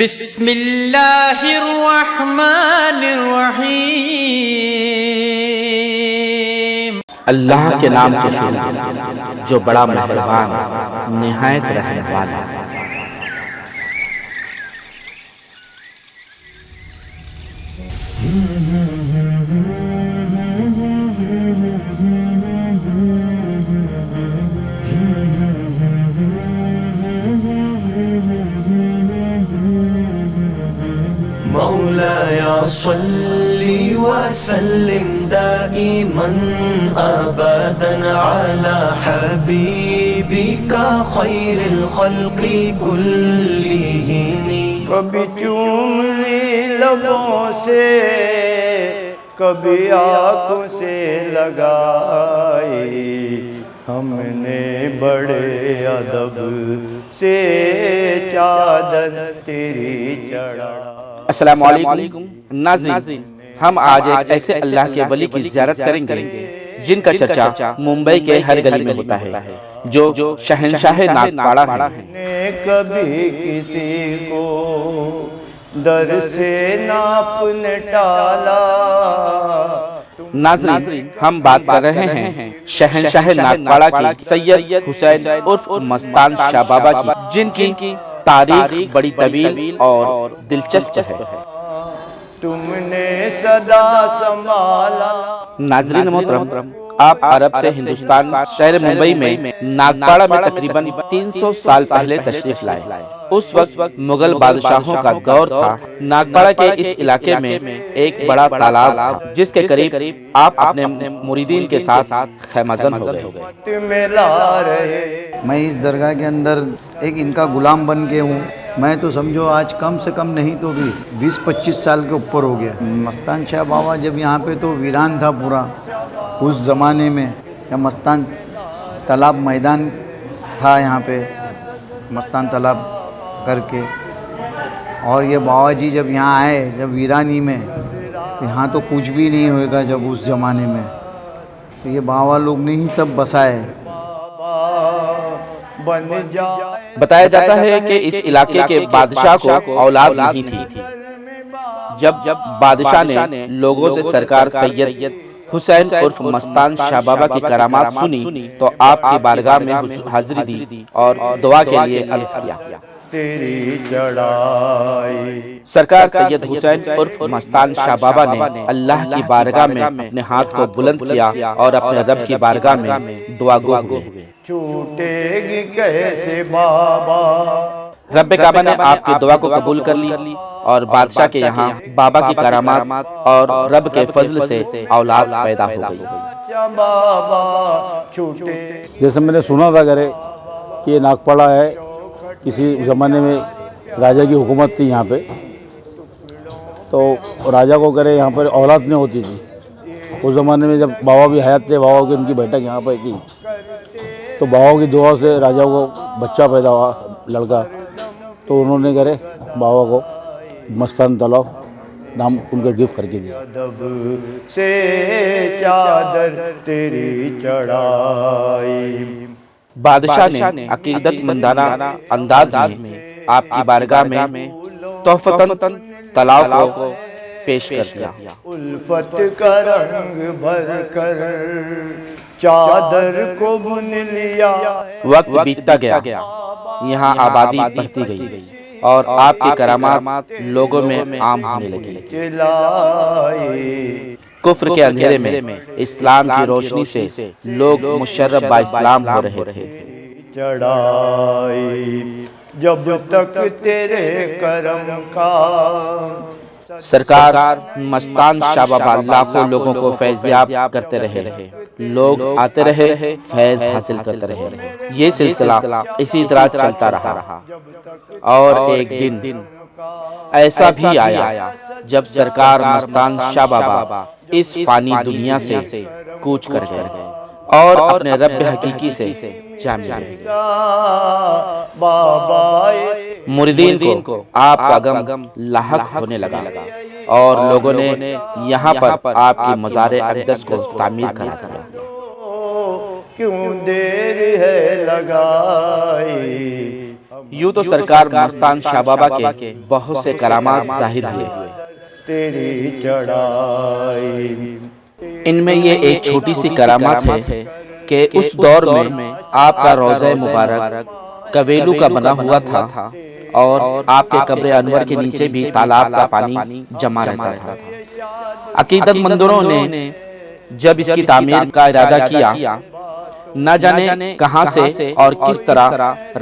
بسم اللہ الرحمن الرحیم۔ اللہ کے نام سے شروع جو بڑا مہربان نہایت رحم والا۔ مولاي صل وسلم دائما أبدا على حبيبك خير الخلق كلهم۔ کبھی چوم لی لبوں سے، کبھی آنکھوں سے لگائی، ہم نے بڑے ادب سے چادر تیری چڑھائی۔ السلام علیکم ناظرین، ہم آج ایک ایسے اللہ کے ولی کی زیارت کریں گے جن کا چرچا ممبئی کے ہر گلی میں ہوتا ہے، جو شہنشاہ ناگپاڑا ہیں۔ نے کبھی کسی کو در سے ناپنے ٹالا۔ ناظرین، ہم بات کر رہے ہیں شہنشاہ ناگپاڑا کی سید حسین عرف مستان شاہ بابا کی، جن کی تاریخ بڑی طویل اور دلچسپ ہے۔ تم نے صدا سنبھالا۔ ناظرین محترم، آپ عرب سے ہندوستان شہر ممبئی میں ناگپاڑا میں تقریباً 300 سال پہلے تشریف لائے۔ اس وقت مغل بادشاہوں کا دور تھا۔ ناگپاڑا کے اس علاقے میں ایک بڑا تالاب تھا جس کے قریب آپ اپنے مریدین کے ساتھ خیمہ زن ہو گئے۔ میں اس درگاہ کے اندر ایک ان کا غلام بن کے ہوں۔ میں تو سمجھو آج کم سے کم نہیں تو بھی 20-25 سال کے اوپر ہو گیا۔ مستان شاہ بابا جب یہاں پہ تو ویران تھا پورا اس زمانے میں، یا مستان تالاب میدان تھا یہاں پہ، مستان تالاب کر کے، اور یہ بابا جی جب یہاں آئے جب ویرانی میں، یہاں تو کچھ بھی نہیں ہوئے گا جب اس زمانے میں، تو یہ بابا لوگ نے ہی سب بسائے۔ بتایا جاتا ہے کہ اس علاقے کے بادشاہ کو اولاد نہیں تھی۔ جب بادشاہ نے لوگوں سے سرکار سید حسین عرف مستان شاہ بابا کی کرامات سنی تو آپ کی بارگاہ میں حاضری دی اور دعا کے لیے عرض کیا۔ سرکار سید حسین عرف مستان شاہ بابا نے اللہ کی بارگاہ میں اپنے ہاتھ کو بلند کیا اور اپنے رب کی بارگاہ میں دعا گو ہوئے۔ چھوٹے گی کیسے بابا۔ رب کعبہ نے آپ کی دعا کو قبول کر لی اور بادشاہ کے یہاں بابا کی کرامات اور رب کے فضل سے اولاد پیدا ہو گئی۔ جیسے میں نے سنا تھا کرے کہ یہ ناگپاڑا ہے، کسی زمانے میں راجہ کی حکومت تھی یہاں پہ، تو راجہ کو کرے یہاں پر اولاد نہیں ہوتی تھی۔ اس زمانے میں جب بابا بھی حیات تھے، بابا کی ان کی بیٹھک یہاں پہ تھی، تو بابا کی دعا سے راجہ کو بچہ پیدا ہوا لڑکا، تو انہوں نے کرے بابا کو مستان تالاب نام ان کا گفٹ کر کے دیا۔ ادب سے چادر تیری چڑھائی۔ بادشاہ نے عقیدت مندانہ انداز میں آپ کی بارگاہ میں تحفتاً تالاب کو پیش کر دیا۔ الفت کا رنگ بھر کر چادر کو بن لیا۔ وقت بیتتا گیا، یہاں آبادی بڑھتی گئی اور آپ کی کرامات لوگوں میں عام ہونے لگی۔ کفر کے اندھیرے میں اسلام کی روشنی سے لوگ مشرف با اسلام ہو رہے تھے۔ چڑھائی جب تک تیرے کرم کا۔ سرکار مستان شاہ بابا لاکھوں لوگوں کو فیضیاب کرتے رہے، لوگ آتے رہے، فیض حاصل کرتے رہے۔ یہ سلسلہ اسی طرح چلتا رہا اور ایک دن ایسا بھی آیا جب سرکار مستان شاہ بابا اس فانی دنیا سے کوچ کر گئے اور اپنے رب حقیقی سے جا ملے۔ مریدین کو آپ کا غم لاحق ہونے لگا اور لوگوں نے یہاں پر آپ کی مزار اقدس کو تعمیر کرا دیا۔ کیوں دیر ہے لگائی، यूं तो सरकार मस्तान शाह बाबा के बहुत से करामात जाहिर हुए, तेरी चढ़ाई। इनमें ये एक छोटी सी करामात है कि उस दौर में आपका रोज़ा मुबारक कवेलू का बना हुआ था और आपके कब्र अनवर के नीचे भी तालाब का पानी जमा रहता था। अकीदतमंदों ने जब इसकी तामीर का इरादा किया, न जाने कहां से और किस तरह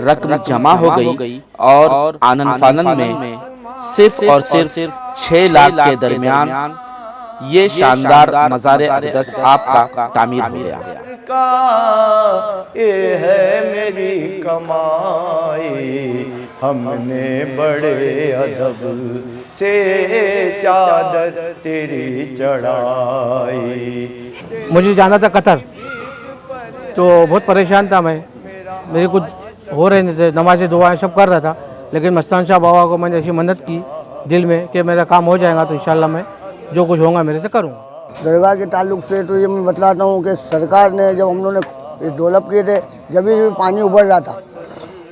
रकम जमा हो गई और आनन फानन में सिर्फ और सिर्फ 6 लाख के दरमियान ये शानदार मज़ार अक़दस आपका तामीर हो गया। ये है मेरी कमाई, हमने बड़े अदब से चादर तेरी चढ़ाई। मुझे जाना था कतर, तो बहुत परेशान था मैं, मेरे कुछ हो रहे नहीं थे, नमाज़ें दुआएं सब कर रहा था, लेकिन मस्तान शाह बाबा को मैंने ऐसी मन्नत की दिल में कि मेरा काम हो जाएगा तो इंशाल्लाह मैं जो कुछ होगा मेरे से करूँगा। दरगाह के ताल्लुक से तो ये मैं बतलाता हूँ कि सरकार ने जब हम लोगों ने डेवलप किए थे, जब भी पानी उभर रहा था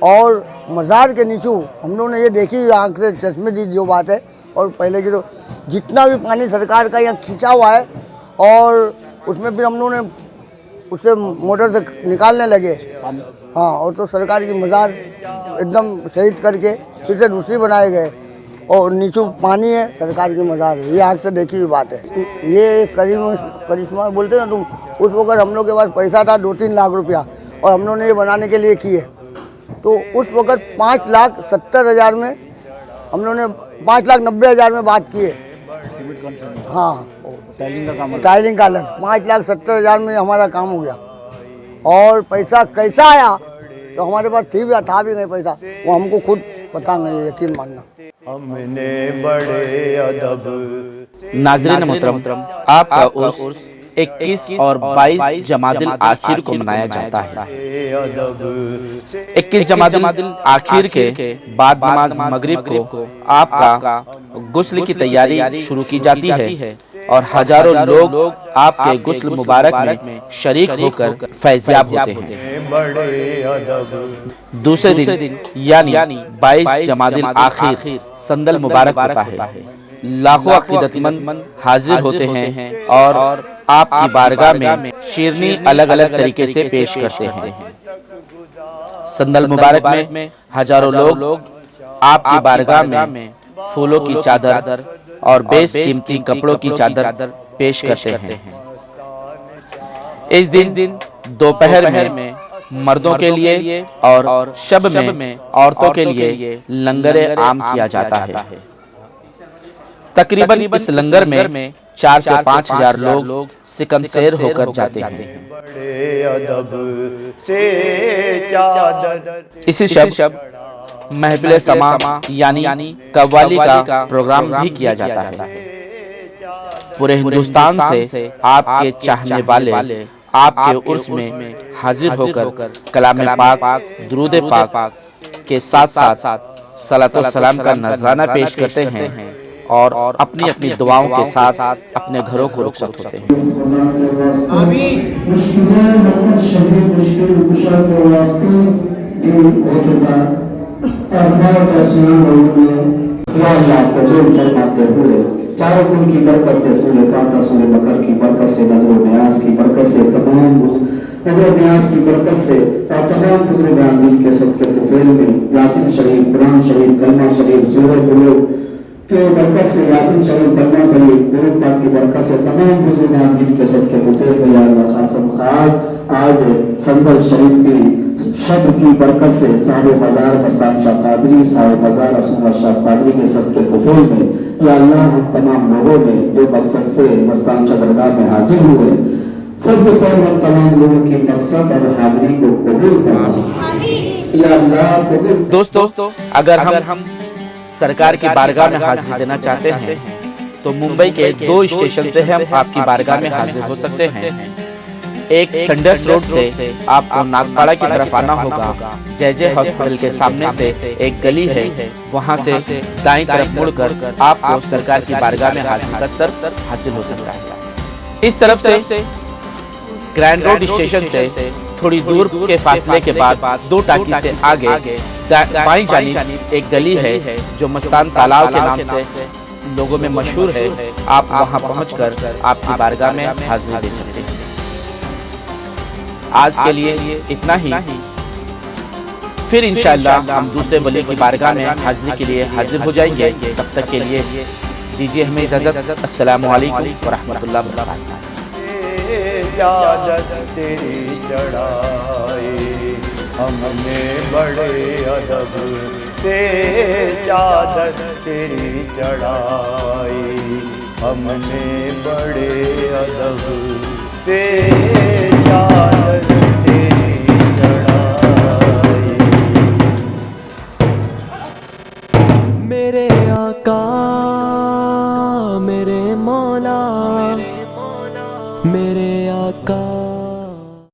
और मज़ार के नीचे हम लोगों ने ये देखी आँख से चश्मे दी जो बात है, और पहले की तो जितना भी पानी सरकार का यहाँ खींचा हुआ है और उसमें फिर हम लोगों ने उससे मोटर से निकालने लगे। हाँ, और तो सरकार की मज़ार एकदम शहीद करके फिर से दूसरी बनाए गए और नीचे पानी है, सरकार की मज़ार है, ये आँख से देखी हुई बात है। ये करिश्मा बोलते हैं ना तुम, उस वक्त हम लोग के पास पैसा था 2-3 लाख रुपया और हम लोगों ने ये बनाने के लिए किए, तो उस वक्त 5,70,000 में हम लोगों ने 5,90,000 में बात किए। हाँ, टाइलिंग का अलग 5,70,000 में हमारा काम हो गया। और पैसा कैसा आया तो हमारे पास था भी नहीं पैसा, वो हमको खुद पता नहीं, यकीन मानना। हमने बड़े अदब। नाज़रीन मोहतरम, आपका उर्स 21 और 22 जमादिल आखिर को मनाया जाता है। 21 जमादिल आखिर के बाद नमाज मगरिब को आपका गुस्ल की तैयारी शुरू की जाती है और हजारों लोग आपके गुस्ल मुबारक में शरीक होकर फैज़याब होते हैं। दूसरे दिन यानी 22 जमादिल आखिर संदल मुबारक होता है। लाखों अकीदतमंद हाजिर होते हैं और आपकी बारगाह में शीरनी अलग अलग तरीके से पेश करते हैं। संदल मुबारक में हजारों लोग आपकी बारगाह में फूलों की चादर और बेशकीमती कपड़ों की चादर पेश करते हैं। इस दिन दोपहर में मर्दों के लिए और शब में औरतों के लिए लंगरे आम किया जाता है। तकरीबन इस लंगर में 4 से 5 हजार लोग सिकमसेर होकर जाते हैं। इसी शब महफिल समा यानी कव्वाली का प्रोग्राम भी किया जाता है। पूरे हिंदुस्तान से आपके चाहने वाले आपके उर्स में हाजिर होकर कलाम पाक, दुरूद पाक के साथ साथ सलातो सलाम का नजराना पेश करते हैं और अपनी अपनी दुआओं के साथ अपने घरों को रुखसत होते हैं। फरमाते हुए चारों कुल की बरकत से, सूर्य फाता, सूर्य बकर की बरकत से, नजर न्याज की बरकत से, तमाम नजर न्याज की बरकत से और तमाम बुजुर्गान दिन के सबके तुफैल में यासीन शरीफ, कुरान शरीफ, कलमा शरीफ, सूरह बुलूग के बरकत से, यासीन शरीफ, कलमा शरीफ, दुरूद पाक की बरकत से तमाम बुजुर्गान दिन के सबके तुफैल में या अल्लाह खासम खास आज संदल शरीफ की शब की बरकत से साहिब मज़ार मस्तान शाह कादरी, साहिब मज़ार असगर शाह कादरी के सबके तुफैल में या अल्लाह हम तमाम लोगों में जो मकसद से मस्तान शाह दरगाह में हाजिर हुए, सबसे पहले हम तमाम लोगों की मकसद और हाजिरी को कबूल फरमा या अल्लाह कबूल। दोस्तों, अगर हम सरकार की बारगाह में हाजिर देना चाहते हैं तो मुंबई के 2 स्टेशन से हम आपकी बारगाह में हाजिर हो सकते हैं। एक संडस रोड से आपको नागपाड़ा की तरफ आना होगा। जय हॉस्पिटल के सामने से एक गली है, वहां से दाईं तरफ मुड़कर आपको सरकार की बारगाह में हाजिर का सर हासिल हो सकता है। इस तरफ से ग्रैंड रोड स्टेशन से थोड़ी दूर के फासले के बाद 2 टाकी से आगे बाईं जानिब एक गली है जो मस्तान तालाब के नाम से लोगों में मशहूर है। आप वहां पहुंचकर आपकी बारगाह में हाजिरी दे सकते हैं। आज के लिए इतना ही, फिर इंशाअल्लाह हम दूसरे वली की बारगाह में हाजिरी के लिए हाजिर हो जाएंगे। तब तक के लिए दीजिए हमें इजाज़त। अस्सलामु अलैकुम व रहमतुल्लाहि व बरकातहू। इजाज़त तेरी चढ़ाई हमने बड़े अदब से, इजाज़त तेरी चढ़ाई हमने बड़े अदब से।